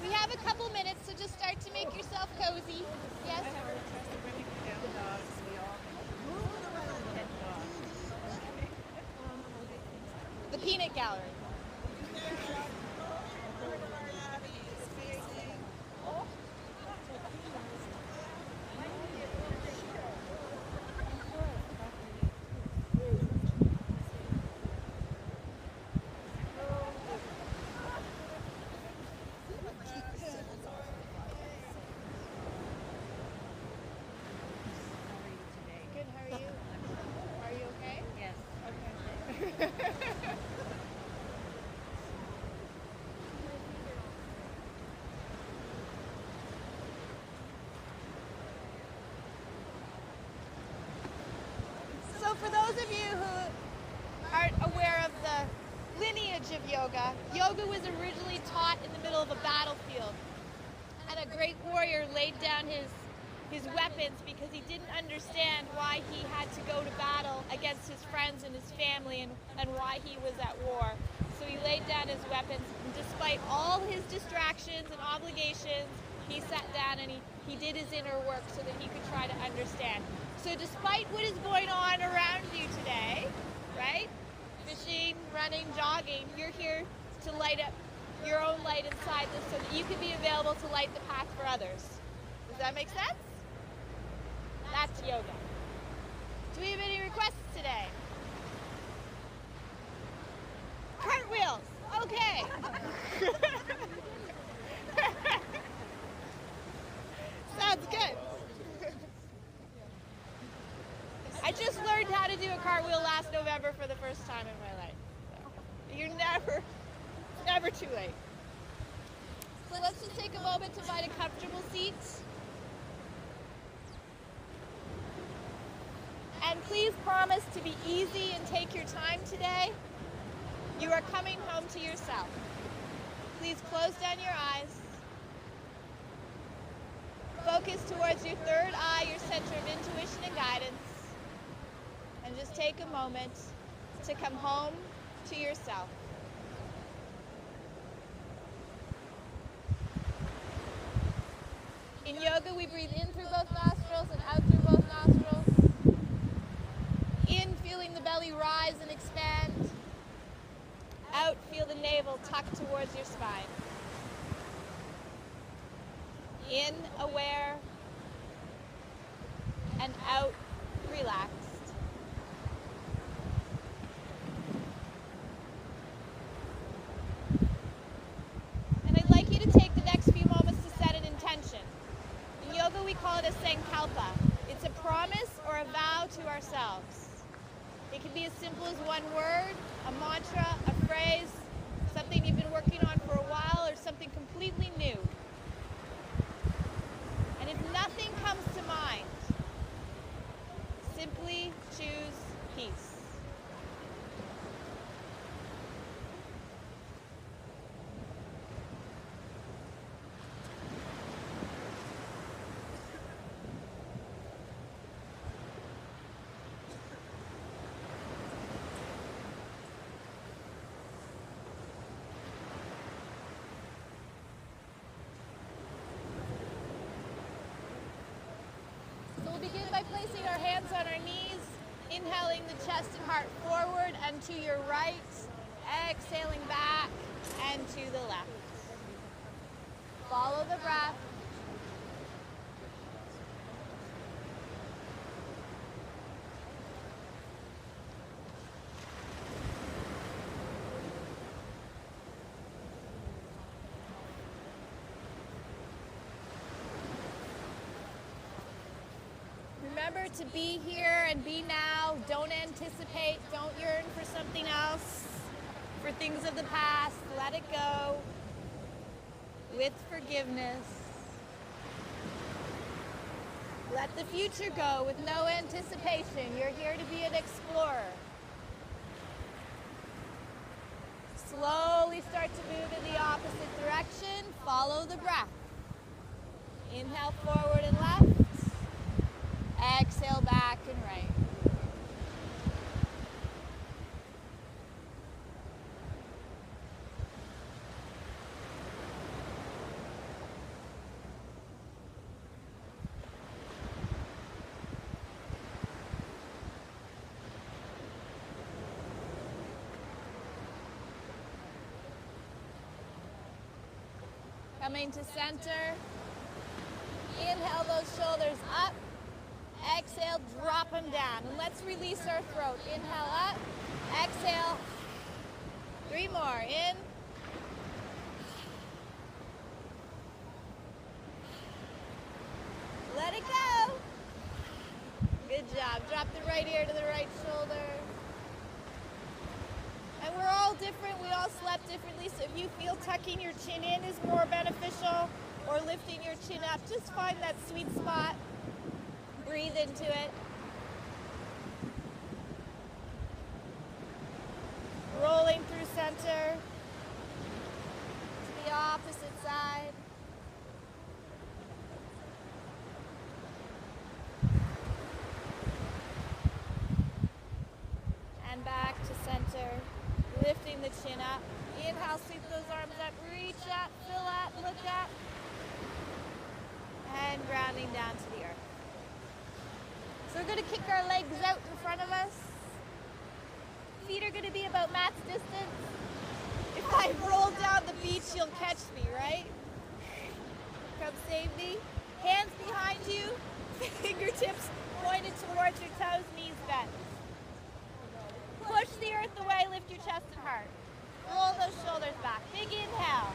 We have a couple minutes, so just start to make yourself cozy. Yes? The Peanut Gallery. Good, how are you? Are you okay? Yes. Okay. So for those of you who aren't aware of the lineage of yoga, yoga was originally taught in the middle of a battlefield. And a great warrior laid down his weapons because he didn't understand why he had to go to battle against his friends and his family and why he was at war. So he laid down his weapons, and despite all his distractions and obligations, he sat down and he did his inner work so that he could try to understand. So despite what is going on around you today, right? Fishing, running, jogging, you're here to light up your own light inside this so that you can be available to light the path for others. Does that make sense? That's yoga. Do we have any requests today? Cartwheels. Okay. Sounds good. I just learned how to do a cartwheel last November for the first time in my life. So you're never too late. So let's just take a moment to find a comfortable seat. And please promise to be easy and take your time today. You are coming home to yourself. Please close down your eyes. Focus towards your third eye, your center of intuition and guidance. And just take a moment to come home to yourself. In yoga, we breathe in through both nostrils and out through both nostrils. In, feeling the belly rise and expand. Out, feel the navel tuck towards your spine. In, aware, and out, relaxed. And I'd like you to take the next few moments to set an intention. In yoga, we call it a sankalpa. It's a promise or a vow to ourselves. It can be as simple as one word, a mantra, a phrase, something you've been working on for a while, or something completely new. And if nothing comes to mind, simply choose peace. We'll begin by placing our hands on our knees, inhaling the chest and heart forward and to your right, exhaling back and to the left. Follow the breath. Remember to be here and be now. Don't anticipate. Don't yearn for something else, for things of the past. Let it go with forgiveness. Let the future go with no anticipation. You're here to be an explorer. Slowly start to move in the opposite direction. Follow the breath. Inhale forward and left. Exhale back and right. Coming to center. Inhale those shoulders up. Exhale, drop them down. And let's release our throat. Inhale up. Exhale. 3 more. In. Let it go. Good job. Drop the right ear to the right shoulder. And we're all different. We all slept differently. So if you feel tucking your chin in is more beneficial or lifting your chin up, just find that sweet spot. Breathe into it. Rolling through center to the opposite side. And back to center. Lifting the chin up. Inhale, sweep those arms up. Reach up, fill up, look up. And grounding down to the earth. So we're going to kick our legs out in front of us. Feet are going to be about match distance. If I roll down the beach, you'll catch me, right? Come save me. Hands behind you. Fingertips pointed towards your toes, knees bent. Push the earth away, lift your chest and heart. Roll those shoulders back. Big inhale.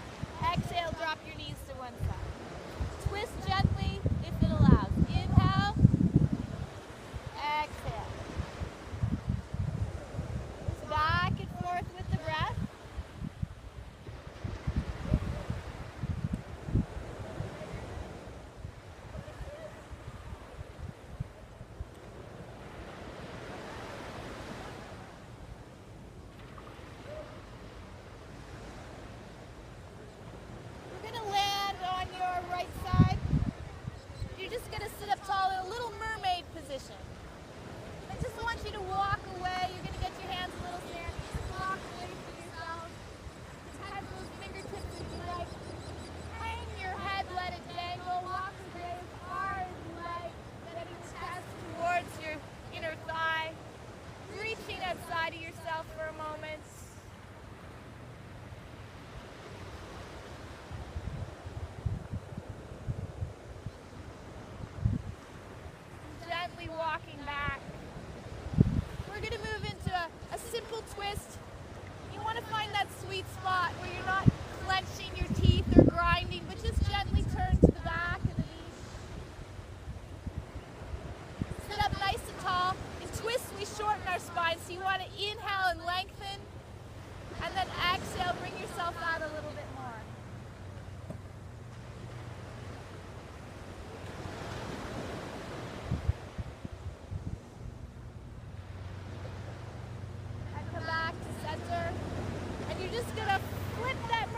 Exhale, drop your knees to one side. Twist gently if it allows. Inhale. Exhale. Back and forth with the breath. We're going to land on your right side. You're just going to sit up tall in a little mermaid position. I just want you to walk away. You're going to get your hands a little sandy. Just walk away from yourself. Touch those fingertips if you like. Hang your head, let it dangle. Walk away as far as you like. Getting the chest towards your inner thigh. Reaching outside of yourself for a moment. Gently walking back. We're going to move into a simple twist. You want to find that sweet spot where you're not clenching your teeth or grinding, but just gently turn to the back of the knee. Sit up nice and tall. In twists, we shorten our spine, so you want to inhale and lengthen, and then exhale, bring yourself out a little bit more. And come back to center. And you're just going to flip that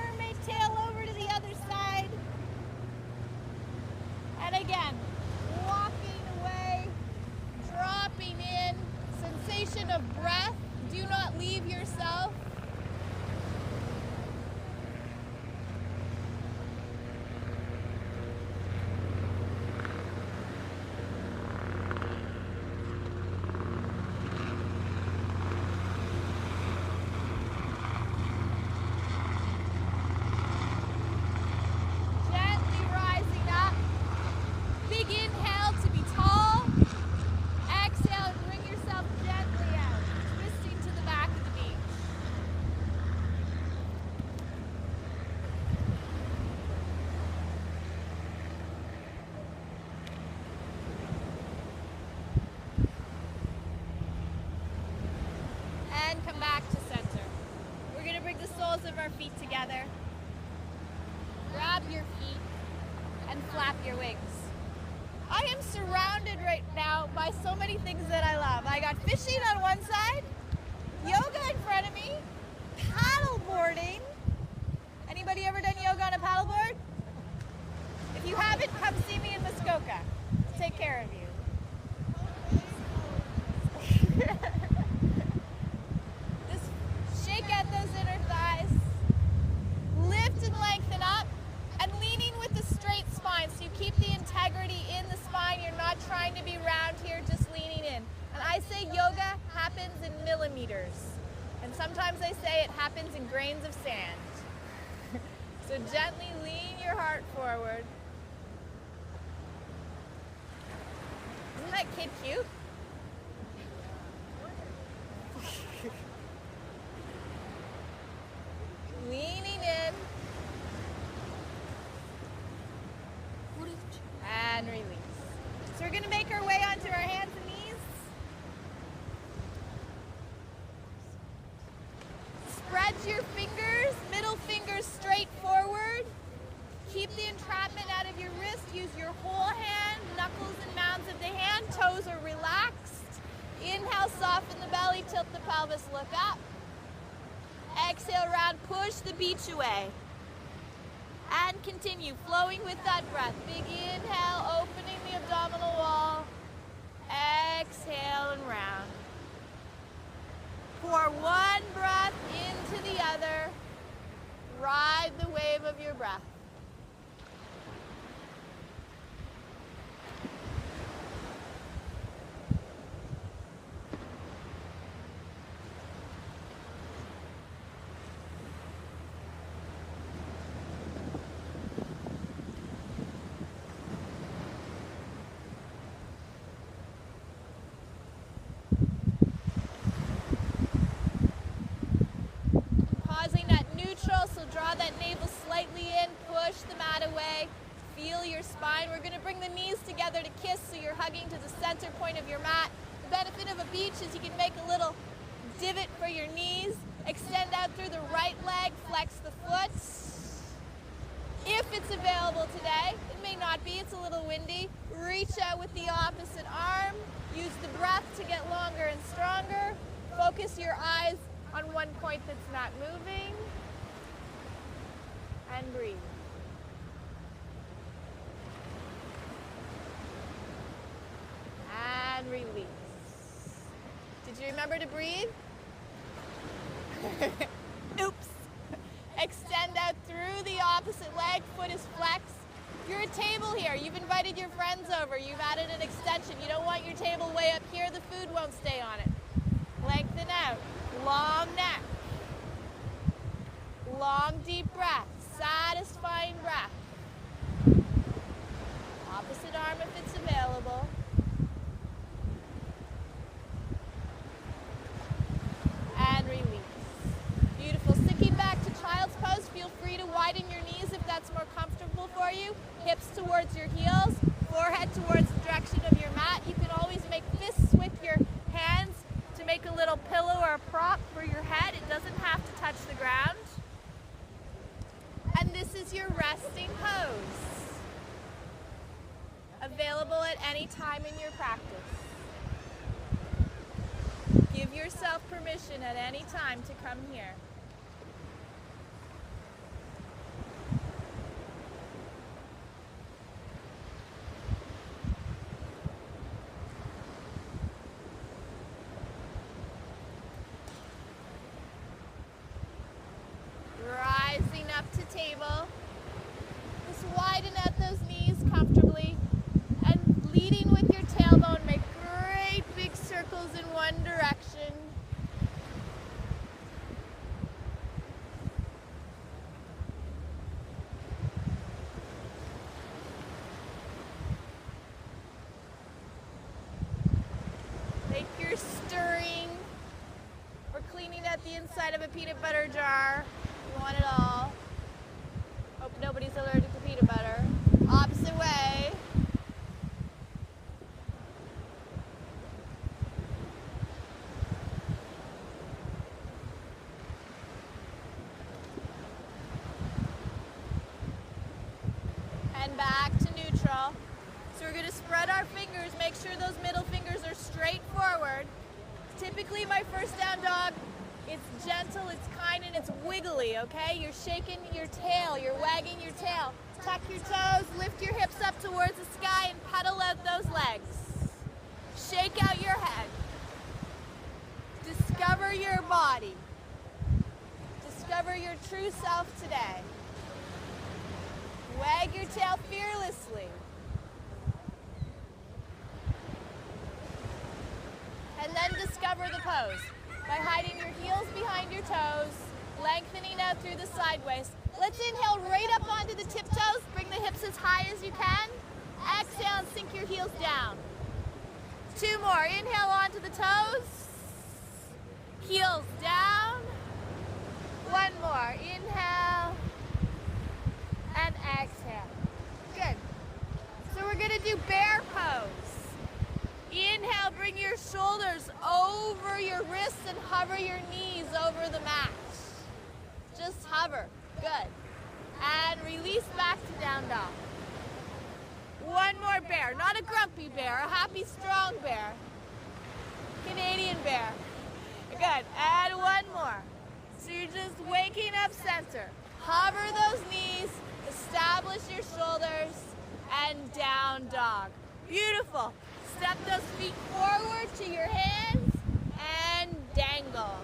together. Grab your feet and flap your wings. I am surrounded right now by so many things that I love. I got fishing on one side, yoga in front of me, paddle boarding. Anybody ever done yoga on a paddleboard? If you haven't, come see me in Muskoka. I'll take care of you. Just shake out those inner thighs. Lift and lengthen up. And leaning with a straight spine. So you keep the integrity in the spine. You're not trying to be round here, just leaning in. And I say yoga happens in millimeters. And sometimes I say it happens in grains of sand. So gently lean your heart forward. Isn't that kid cute? Leaning in. And release. So we're going to make our way onto our hands and knees. Spread your fingers, middle fingers straight forward. Keep the entrapment out of your wrist. Use your whole hand, knuckles and mounds of the hand. Toes are relaxed. Inhale, soften the belly, tilt the pelvis, look up. Exhale, round, push the beach away. And continue, flowing with that breath. Big inhale, opening the abdominal wall. Exhale and round. Pour one breath into the other. Ride the wave of your breath. So draw that navel slightly in, push the mat away, feel your spine. We're going to bring the knees together to kiss so you're hugging to the center point of your mat. The benefit of a beach is you can make a little divot for your knees, extend out through the right leg, flex the foot. If it's available today, it may not be, it's a little windy. Reach out with the opposite arm, use the breath to get longer and stronger. Focus your eyes on one point that's not moving. And breathe. And release. Did you remember to breathe? Oops. Extend out through the opposite leg, foot is flexed. You're a table here. You've invited your friends over. You've added an extension. You don't want your table way up here. The food won't stay on it. Lengthen out. Long neck. Long deep breath. Satisfying breath. Opposite arm if it's available. And release. Beautiful. Sinking back to child's pose. Feel free to widen your knees if that's more comfortable for you. Hips towards your heels. Forehead towards the direction of your mat. You can always make fists with your hands to make a little pillow or a prop for your head. It doesn't have to touch the ground. And this is your resting pose. Available at any time in your practice. Give yourself permission at any time to come here. Rising up to table. Just widen out those knees comfortably and leading with your tailbone, make great big circles in one direction. Make your stirring or cleaning out the inside of a peanut butter jar. You want it all. Hope nobody's allergic to peanut butter. Opposite way. and back to neutral. So we're going to spread our fingers, make sure those middle fingers are straight forward. Typically my first down dog, it's gentle, it's kind, and it's wiggly, okay? You're shaking your tail, you're wagging your tail. Tuck your toes, lift your hips up towards the sky, and pedal out those legs. Shake out your head. Discover your body. Discover your true self today. Wag your tail fearlessly. And then discover the pose by hiding your heels behind your toes, lengthening out through the sideways. Let's inhale right up onto the tiptoes. Bring the hips as high as you can. Exhale and sink your heels down. 2 more. Inhale onto the toes. Heels down. 1 more. Inhale and exhale. Good. So we're going to do bear pose. Inhale, bring your shoulders over your wrists and hover your knees over the mat. Just hover. Good. And release back to down dog. 1 more bear. Not a grumpy bear, a happy, strong bear. Canadian bear. Good. And 1 more. So you're just waking up center. Hover those knees, establish your shoulders, and down dog. Beautiful. Step those feet forward to your hands and dangle.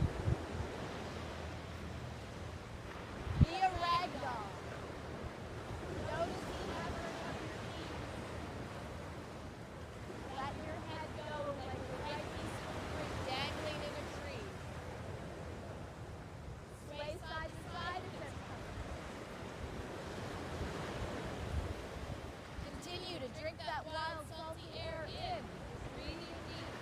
Be a rag doll. Notice the effort of your feet. Let your head go like a white piece of string dangling in a tree. Sway side to side as it comes. Continue to drink that wild, salty air in. Breathing deep.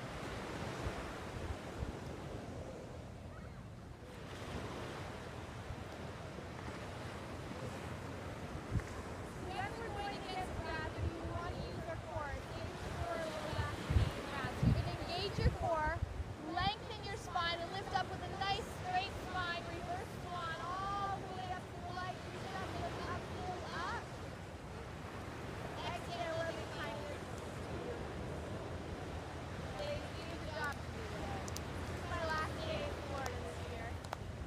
When we're going against gravity, we want to use our core. Engage your core a little back and you can engage your core, lengthen your spine, and lift up with a nice straight spine. Reverse swan all the way up to the light. Reach up, lift up, pull up. Exhale, a little kinder. Ladies, you did a job today. This is my last day in Florida this year.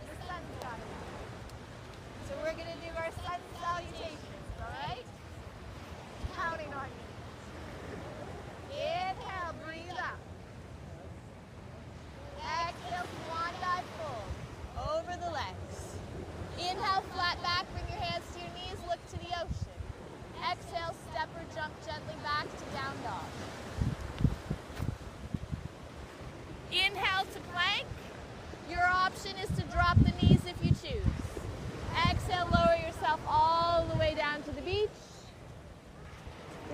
The sun's got it. So we're going to do our sun salutations, all right? Counting on you. Inhale, breathe up. Exhale, swan dive fold. Over the legs. Inhale, flat back, bring your hands to your knees, look to the ocean. Exhale, step or jump gently back to down dog. Inhale to plank. Your option is to drop the knees if you choose. Exhale, lower yourself all the way down to the beach.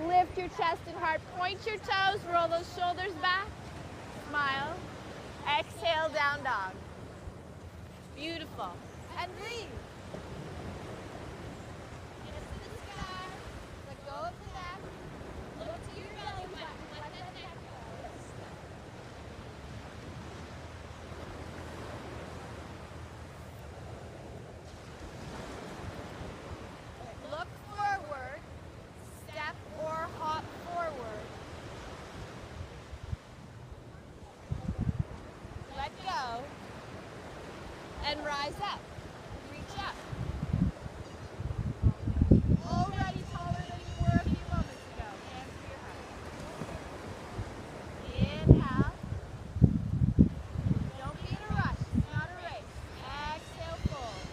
Lift your chest and heart, point your toes, roll those shoulders back. Smile. Exhale, down dog. Beautiful. And breathe. Hands to the sky. Let go of the neck. Look to your belly button. Let that neck go. Look forward. Step or hop forward. Let go. And rise up. Reach up. Already taller than you were a few moments ago. Hands to your heart. Inhale. Don't be in a rush. It's not a race. Exhale, fold.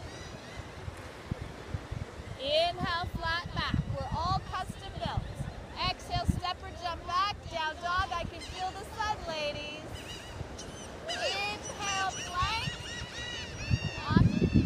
Inhale, flat back. We're all custom built. Exhale, step or jump back. Down dog. I can feel the sun, ladies. Inhale, plank. Option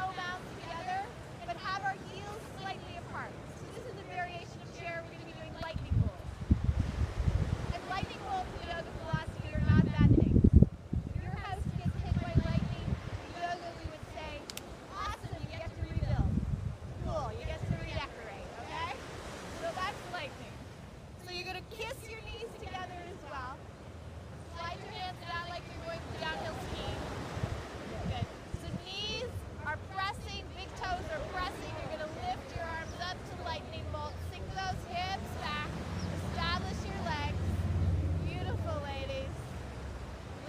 toe mounts together, but have our heels slightly apart. So this is a variation of chair. We're going to be doing lightning bolts. And lightning bolts in yoga philosophy are not bad things. If your house gets hit by lightning, in yoga we would say, awesome, you get to rebuild. Cool, you get to redecorate, okay? So that's lightning. So you're going to kiss your knees together as well. Slide your hands down like you're going downhill skiing. Good. So knees are pressing, big toes are pressing. You're going to lift your arms up to lightning bolt. Sink those hips back. Establish your legs. Beautiful, ladies.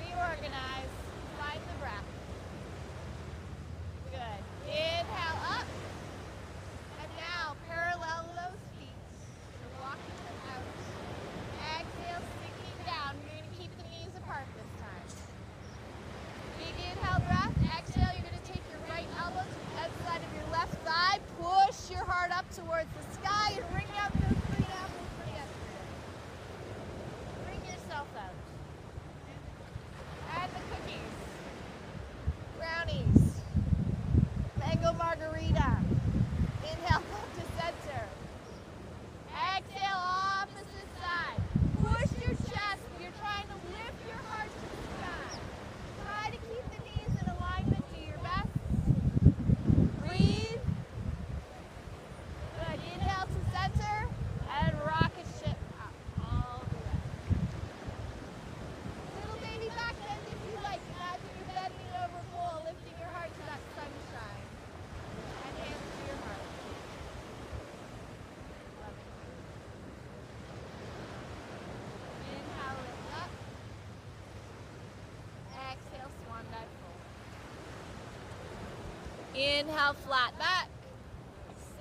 Reorganize. Find the breath. Good. Inhale up. And now parallel those feet. You're walking them out. Exhale, sinking down. You're going to keep the knees apart this time. Big inhale breath. Exhale, you're going to take your right elbow to the outside of your left thigh. Push your heart up towards the sky and bring out those green apples for yesterday. Bring yourself out. And the cookies. Brownies. Mango margarita. Inhale, come to center. Exhale, opposite side. Push your chest. You're trying to lift your heart to the sky. Try to keep the knees in alignment. Do your best. Breathe. Good. Inhale to center and rocket ship up all the way. Little baby back bend if you like. Imagine you're bending over full, lifting your heart to that sunshine. And hands to your heart. Loving. Inhale, lift up. Exhale, swan dive forward. Inhale, flat back.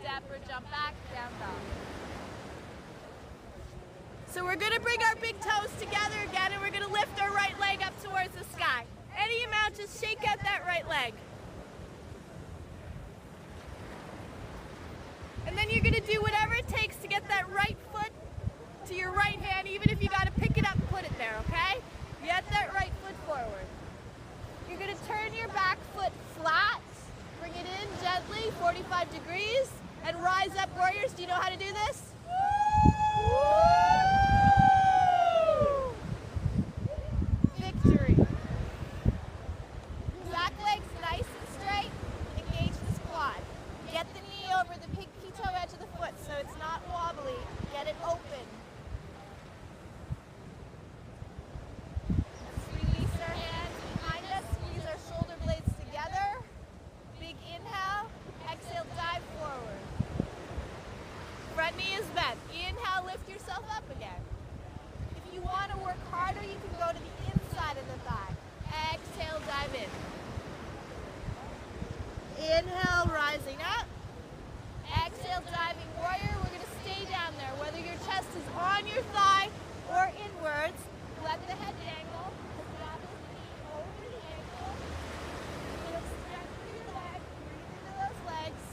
Step or jump back, down dog. So we're going to bring our big toes together again, and we're going to lift our right leg up towards the sky. Any amount, just shake out that right leg. And then you're going to do whatever it takes to get that right foot to your right hand, even if you got to pick it up and put it there, okay? Get that right foot forward. You're going to turn your back foot flat, bring it in gently, 45 degrees, and rise up, warriors. Do you know how to do this? Victory. Back legs nice and straight. Engage this quad. Get the knee over the pinky toe edge of the foot so it's not wobbly. Get it open. Let's release our hands behind us. Squeeze our shoulder blades together. Big inhale. Exhale, dive forward. Front knee is bent. Inhale, lift yourself up again. If you want to work harder, you can go to the inside of the thigh. Exhale, dive in. Inhale, rising up. Exhale, diving warrior. We're going to stay down there. Whether your chest is on your thigh or inwards, let the head dangle. Establish the knee over the ankle. You're going to stretch through your legs. Breathe into those legs.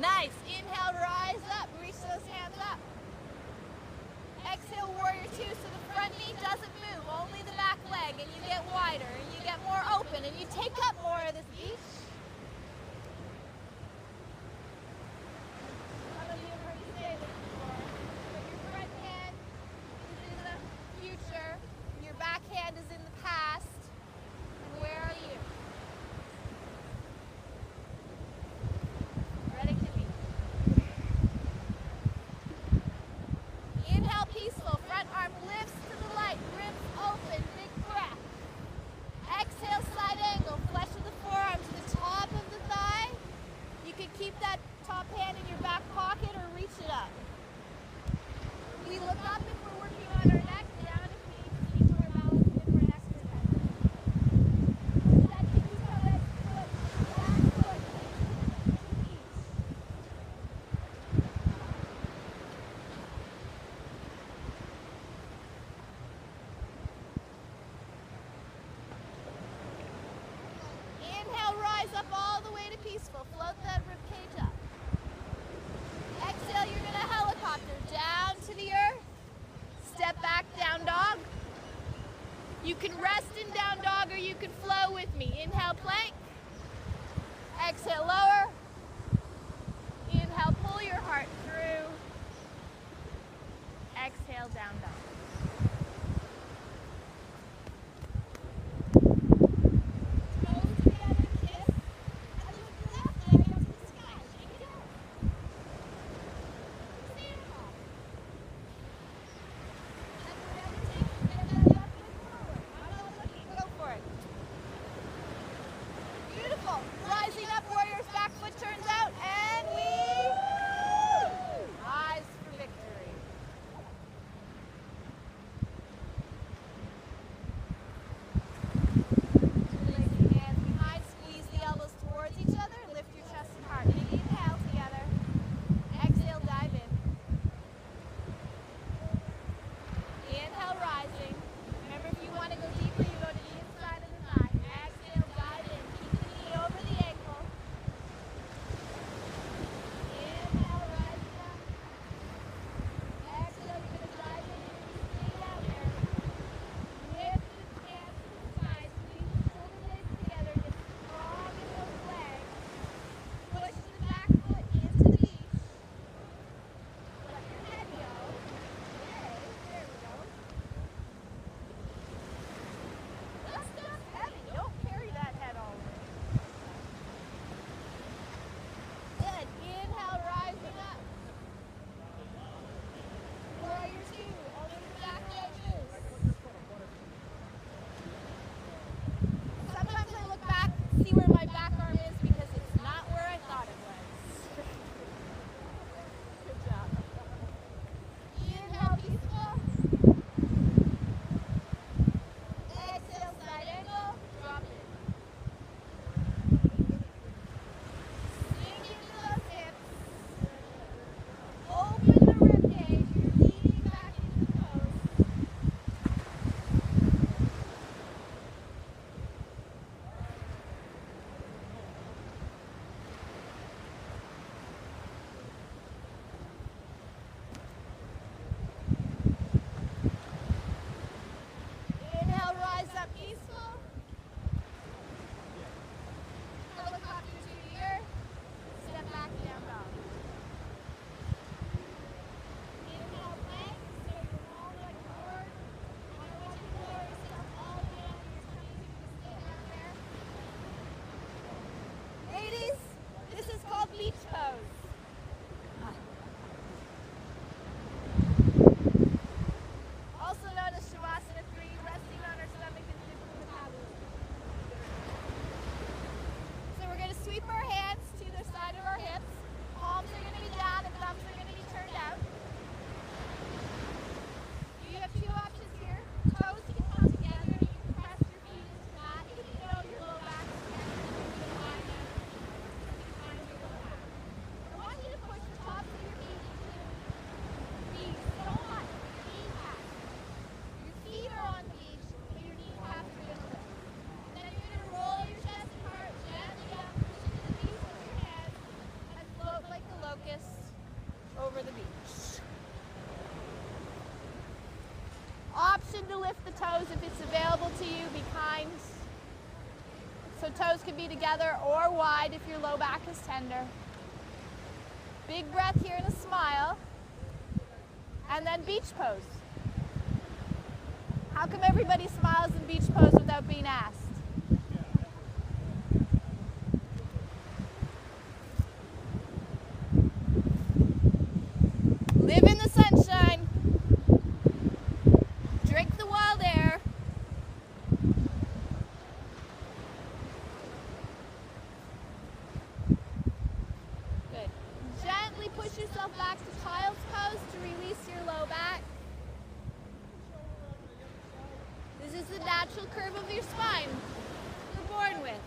Nice. Inhale, rise up. Reach those hands up. Exhale, warrior two. So the front knee doesn't move, only the back leg, and you get wider, and you get more open, and you take up more of this beach. Some of you have heard me say this before, but your front hand is in the future, and your back hand is in the past. And where are you? Ready to be. Inhale, peaceful. Front arm lifts to the light. Ribs open. Big breath. Exhale, side angle. Flesh of the forearm to the top of the thigh. You can keep that top hand in your back pocket or reach it up. We look up if we're working on our neck. Down if we need to keep our balance in for an extra 10 seconds. That pinky toe edge foot, back foot, each. Inhale, rise up all the way to peaceful. Float that rib cage up. Exhale, you're going to helicopter down to the earth. Step back, down dog. You can rest in down dog or you can flow with me. Inhale, plank. Exhale, lower. Inhale, pull your heart through. Exhale, down dog. To lift the toes if it's available to you, be kind. So toes can be together or wide if your low back is tender. Big breath here and a smile. And then beach pose. How come everybody smiles in beach pose without being asked? Live in the sunshine. Drink the wild air. Good. Gently push yourself back to child's pose to release your low back. This is the natural curve of your spine you're born with.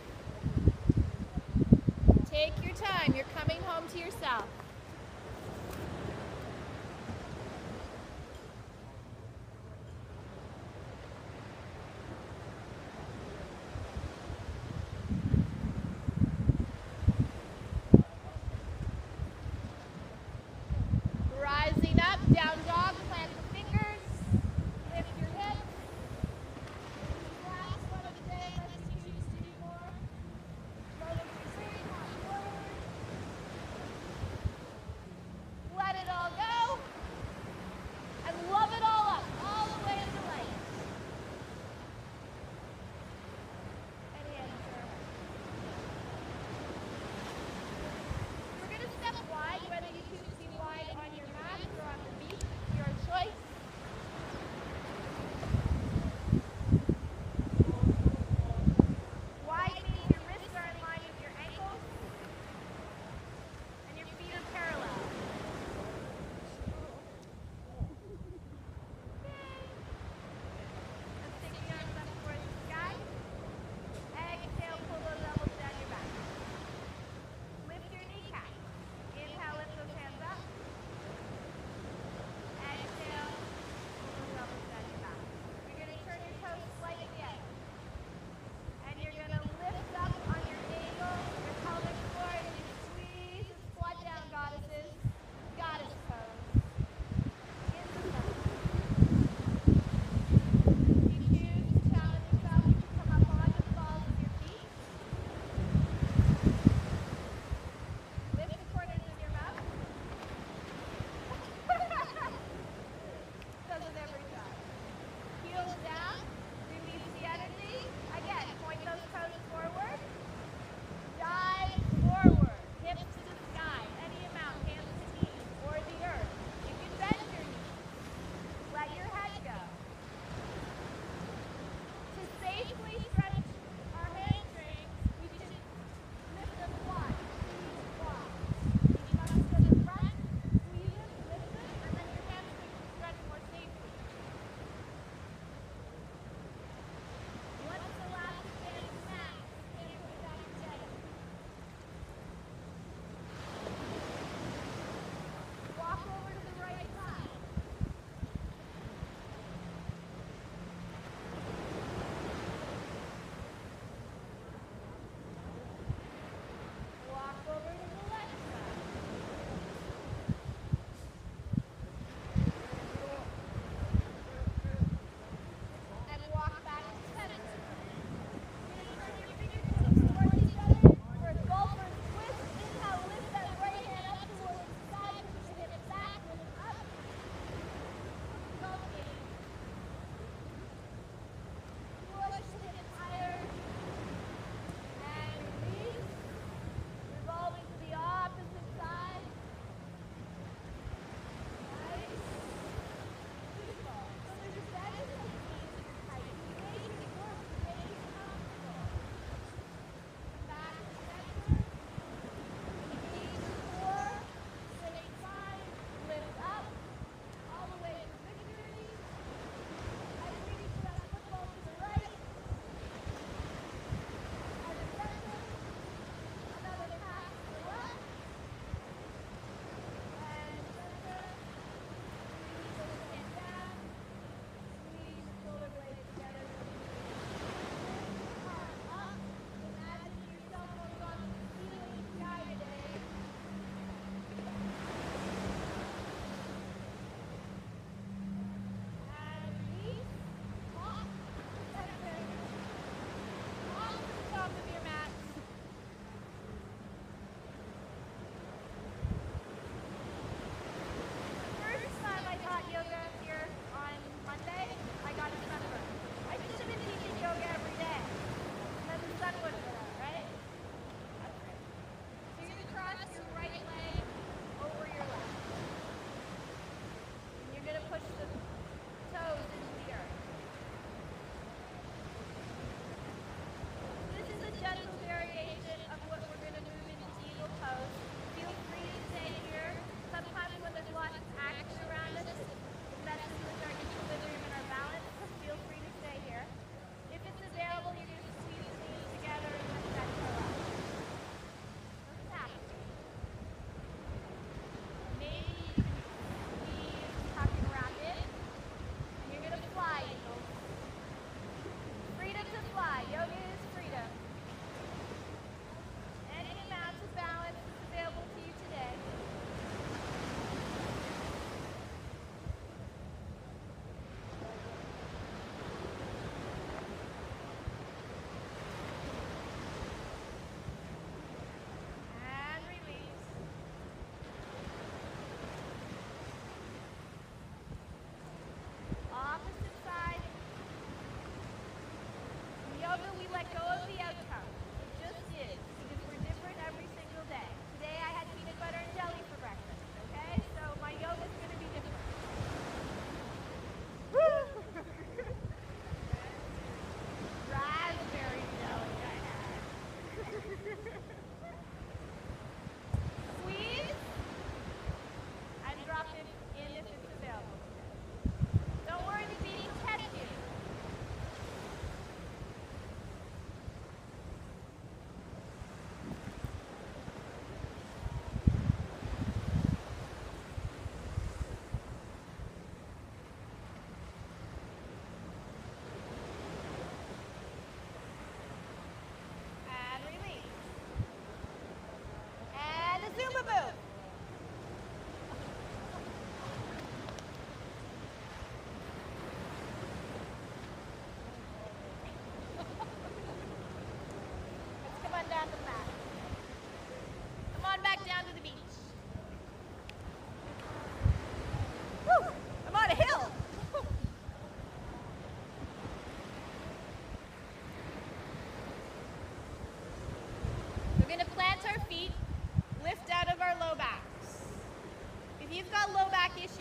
Take your time. You're coming home to yourself. Rising up, down dog, plant the fingers, lift your hips.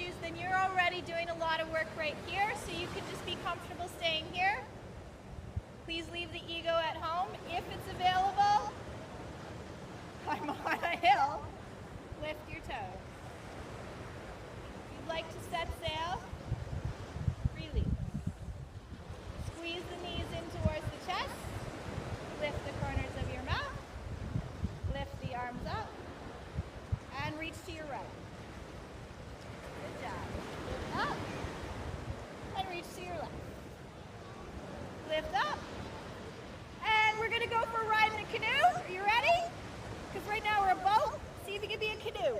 shoes, then you're already doing a lot of work right here, so you can just be comfortable staying here. Please leave the ego at home if it's available. Climb on a hill, lift your toes. If you'd like to set sail, release. Squeeze the knees in towards the chest, lift the corners of your mouth, lift the arms up, and reach to your right. Good job. Lift up, and reach to your left. Lift up, and we're gonna go for a ride in a canoe. Are you ready? Because right now we're a boat. See if you can be a canoe.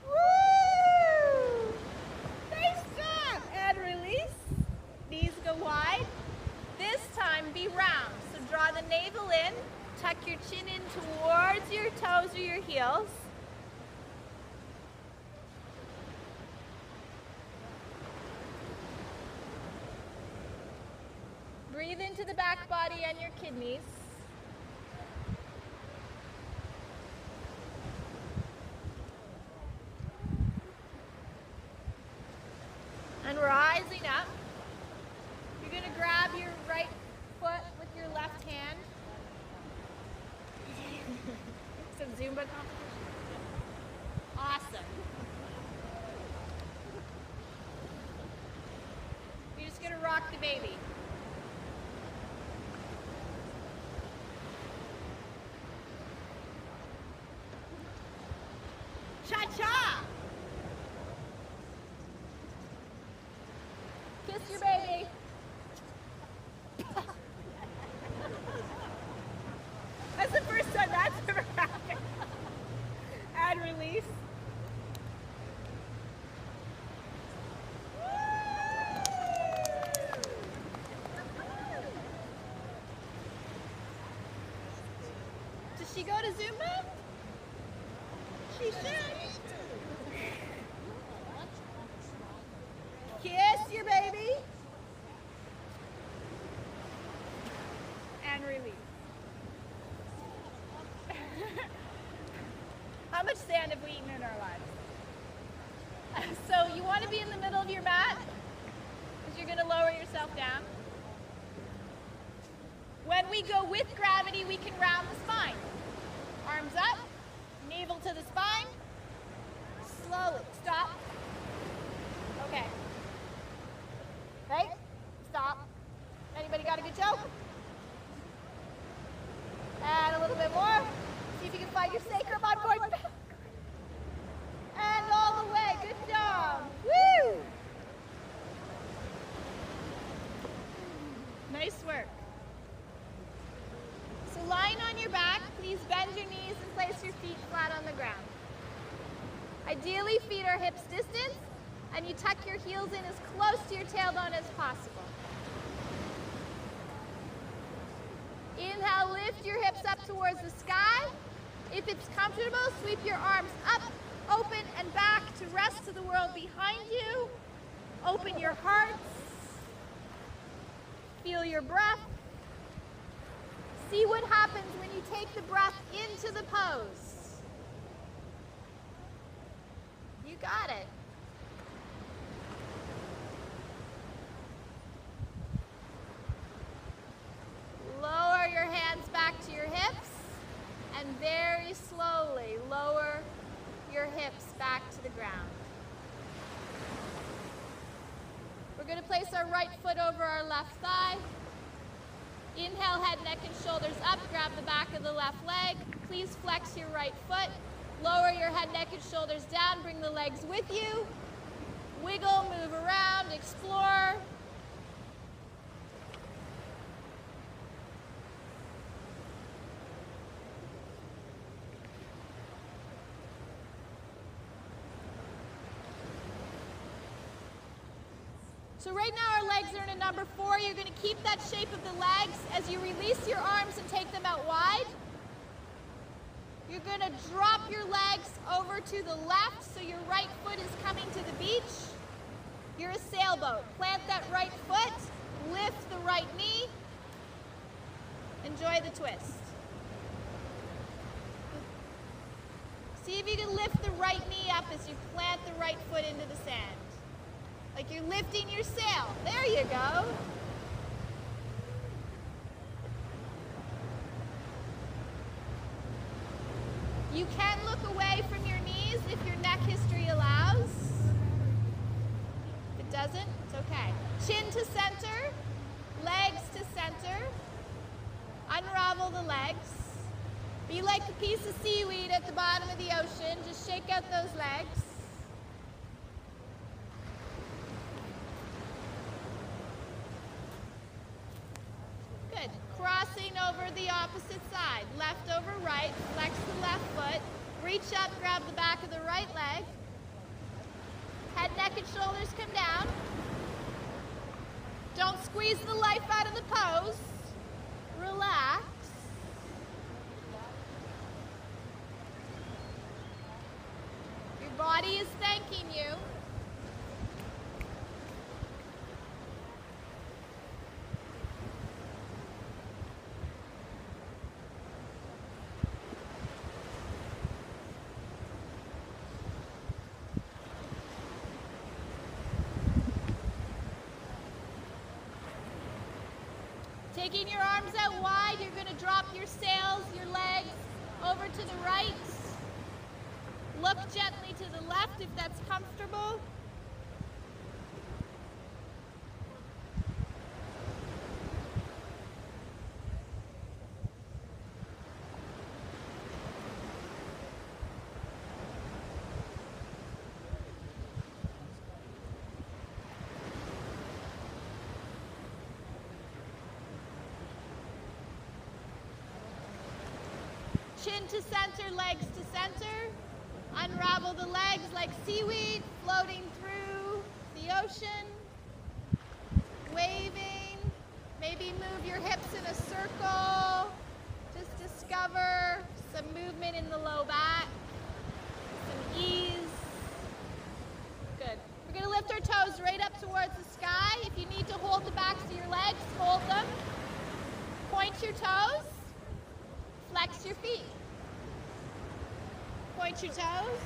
Woo! Nice job. And release. Knees go wide. This time be round. So draw the navel in. Tuck your chin in towards your toes or your heels. Breathe into the back body and your kidneys. And rising up, you're going to grab your right foot with your left hand. Some Zumba competition. Awesome. You're just going to rock the baby. Cha-cha! Kiss your baby. That's the first time that's ever happened. And release. Does she go to Zumba? She should. Kiss your baby. And release. How much sand have we eaten in our lives? So you want to be in the middle of your mat because you're going to lower yourself down. When we go with gravity, we can round the spine. Arms up, navel to the spine. Slowly. Stop. Okay. Right? Stop. Anybody got a good joke? And a little bit more. See if you can find your sacrum on board. And all the way. Good job. Woo! Nice work. So lying on your back, please bend your knees and place your feet flat on the ground. Ideally, feet are hips distance, and you tuck your heels in as close to your tailbone as possible. Inhale, lift your hips up towards the sky. If it's comfortable, sweep your arms up, open, and back to rest of the world behind you. Open your hearts. Feel your breath. See what happens when you take the breath into the pose. You got it. Lower your hands back to your hips and very slowly lower your hips back to the ground. We're going to place our right foot over our left thigh. Inhale, head, neck, and shoulders up. Grab the back of the left leg. Please flex your right foot. Lower your head, neck, and shoulders down. Bring the legs with you. Wiggle, move around, explore. So right now our legs are in a number 4. You're going to keep that shape of the legs as you release your arms and take them out wide. You're going to drop your legs over to the left so your right foot is coming to the beach. You're a sailboat. Plant that right foot, lift the right knee. Enjoy the twist. See if you can lift the right knee up as you plant the right foot into the sand. Like you're lifting your sail. There you go. You can look away from your knees if your neck history allows. If it doesn't, it's okay. Chin to center, legs to center. Unravel the legs. Be like a piece of seaweed at the bottom of the ocean. Just shake out those legs. Good. Crossing over the opposite side. Left over right. Flex the left foot. Reach up, grab the back of the right leg. Head, neck, and shoulders come down. Don't squeeze the life out of the pose. Relax. Your body is thanking you. Taking your arms out wide, you're going to drop your sails, your legs over to the right. Look gently to the left if that's comfortable. Chin to center, legs to center. Unravel the legs like seaweed floating through the ocean. Waving. Maybe move your hips in a circle. Just discover some movement in the low back. Some ease. Good. We're going to lift our toes right up towards the sky. If you need to hold the backs of your legs, hold them. Point your toes. Flex your feet. Point your toes.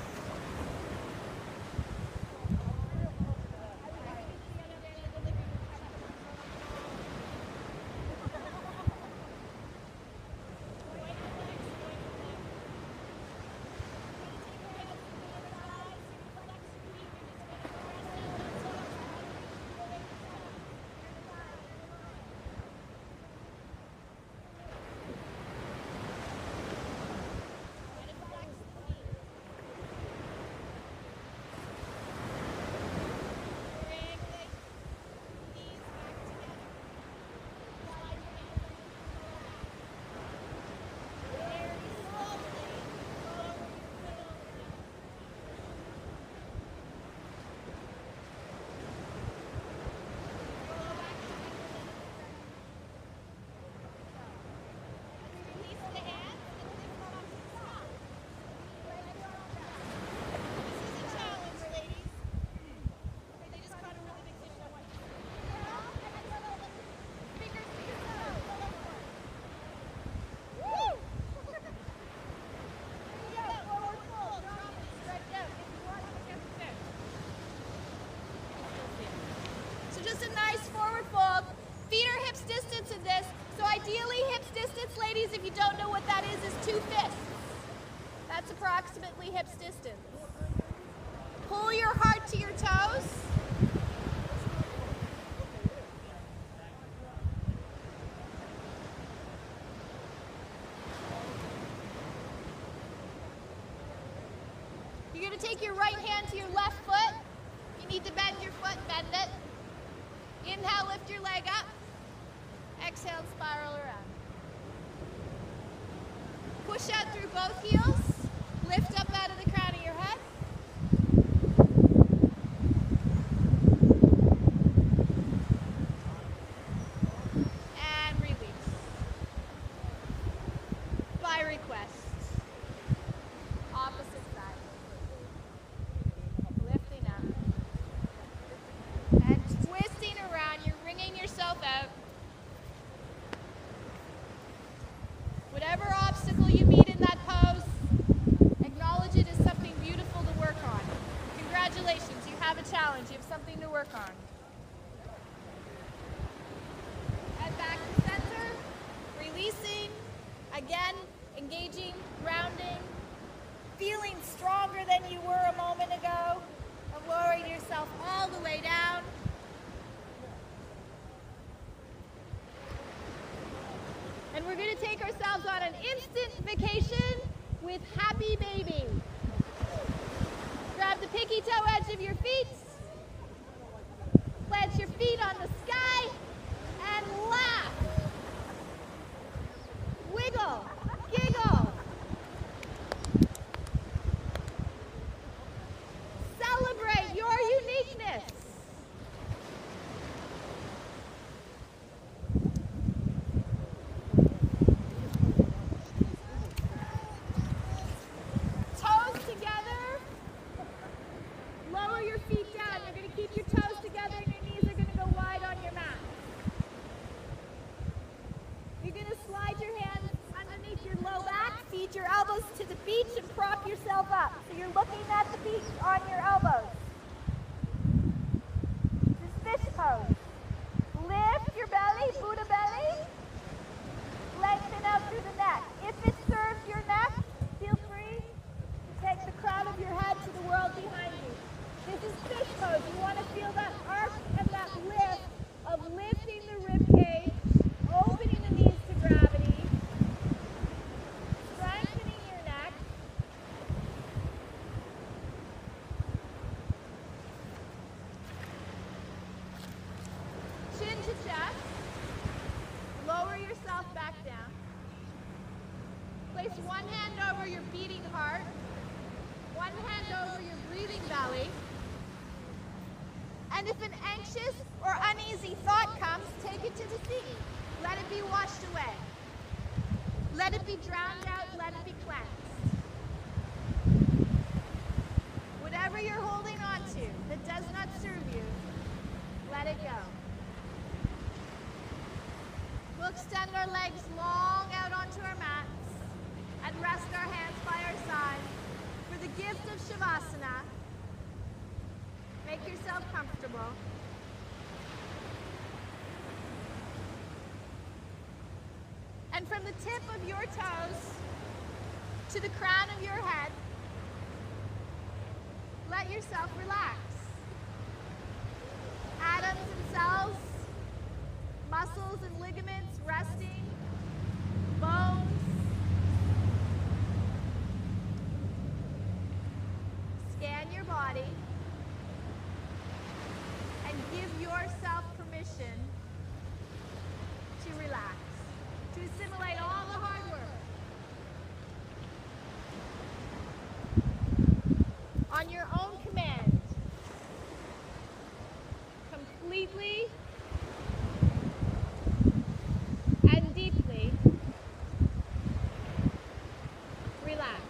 Just a nice forward fold. Feet are hips distance in this. So ideally hips distance, ladies, if you don't know what that is 2 fists. That's approximately hips distance. Pull your heart to your toes. You're going to take your right hand to your left foot. You need to bend your foot, bend it. Inhale, lift your leg up. Exhale, spiral around. Push out through both heels. Lift up out of the crown of your head. And release. By request. Opposite side. Lifting up. And twisting around. You're wringing yourself out. Whatever obstacle you meet in that pose, acknowledge it as work on. And back to center, releasing, again, engaging, grounding, feeling stronger than you were a moment ago, and lowering yourself all the way down. And we're going to take ourselves on an instant vacation with Happy Baby. Grab the pinky toe edge of your feet, plant your feet on the sky, and laugh. Wiggle, giggle. Celebrate your uniqueness. Toes together. Lower your feet down. You're going to keep your toes together and your knees are going to go wide on your mat. You're going to slide your hands underneath your low back, feed your elbows to the beach, and prop yourself up. So you're looking at the beach on your elbows. This is fish pose. Lift your belly, Buddha belly. Lengthen out through the neck. If it serves your neck, feel free to take the crown of your head to the world behind you. This is fish pose. You want to feel that arc and that lift of lifting the rib cage, opening the knees to gravity, strengthening your neck. Chin to chest. Lower yourself back down. Place one hand over your beating heart, one hand over your breathing belly. And if an anxious or uneasy thought comes, take it to the sea. Let it be washed away. Let it be drowned out. Let it be cleansed. Whatever you're holding on to that does not serve you, let it go. We'll extend our legs long out onto our mats and rest our hands by our side for the gift of Shavasana. Make yourself comfortable. And from the tip of your toes to the crown of your head, let yourself relax. Atoms and cells, muscles and ligaments resting, bones. Scan your body and give yourself permission to relax, to assimilate all the hard work. On your own command, completely and deeply relax.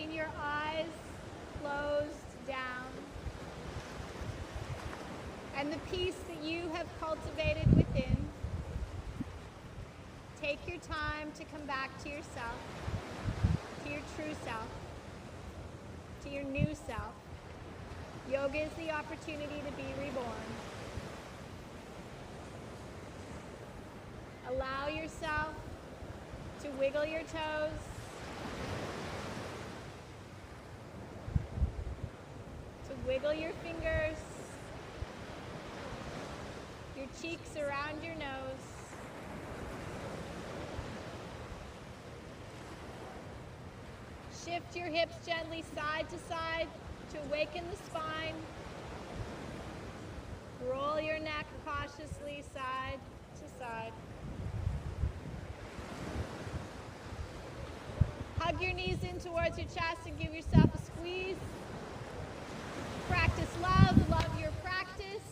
keeping your eyes closed down. And the peace that you have cultivated within, take your time to come back to yourself, to your true self, to your new self. Yoga is the opportunity to be reborn. Allow yourself to wiggle your toes, to wiggle your fingers, your cheeks around your nose. Shift your hips gently side to side to awaken the spine. Roll your neck cautiously side to side. Hug your knees in towards your chest and give yourself a squeeze. Practice love, love your practice.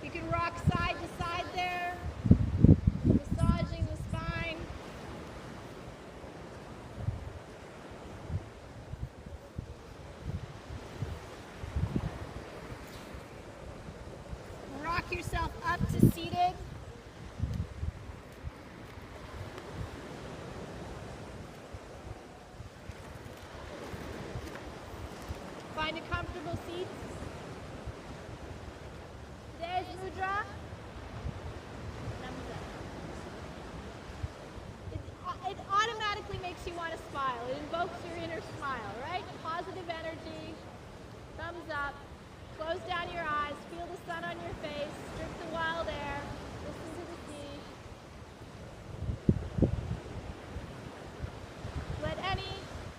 You can rock side to side there, massaging the spine. Rock yourself up to seated. Find a comfortable seat. Today's mudra. It automatically makes you want to smile. It invokes your inner smile, right? Positive energy. Thumbs up. Close down your eyes. Feel the sun on your face. Strip the wild air. Listen to the sea. Let any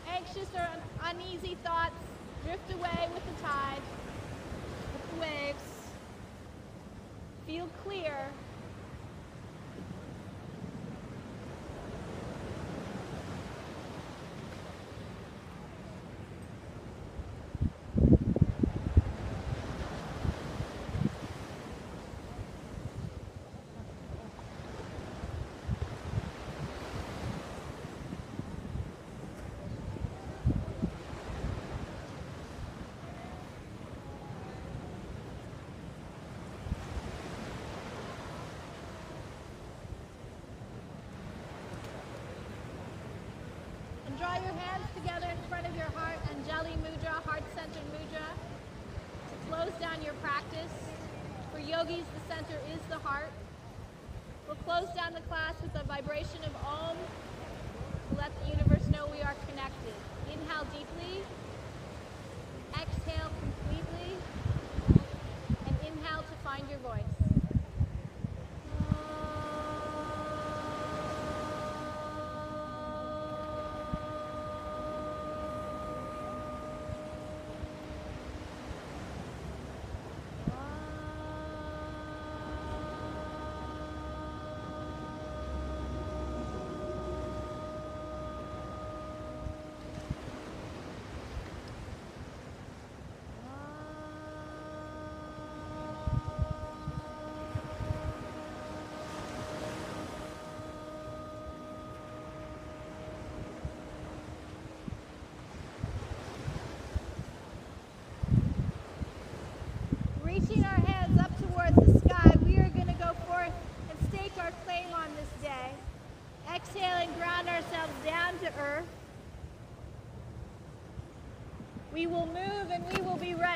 anxious or uneasy thoughts drift away with the tide, with the waves. Feel clear. Draw your hands together in front of your heart, Anjali Mudra, heart-centered mudra, to close down your practice. For yogis, the center is the heart. We'll close down the class with a vibration of Om to let the universe know we are connected. Inhale deeply, exhale completely, and inhale to find your voice. Reaching our hands up towards the sky, we are going to go forth and stake our claim on this day. Exhale and ground ourselves down to earth. We will move and we will be ready.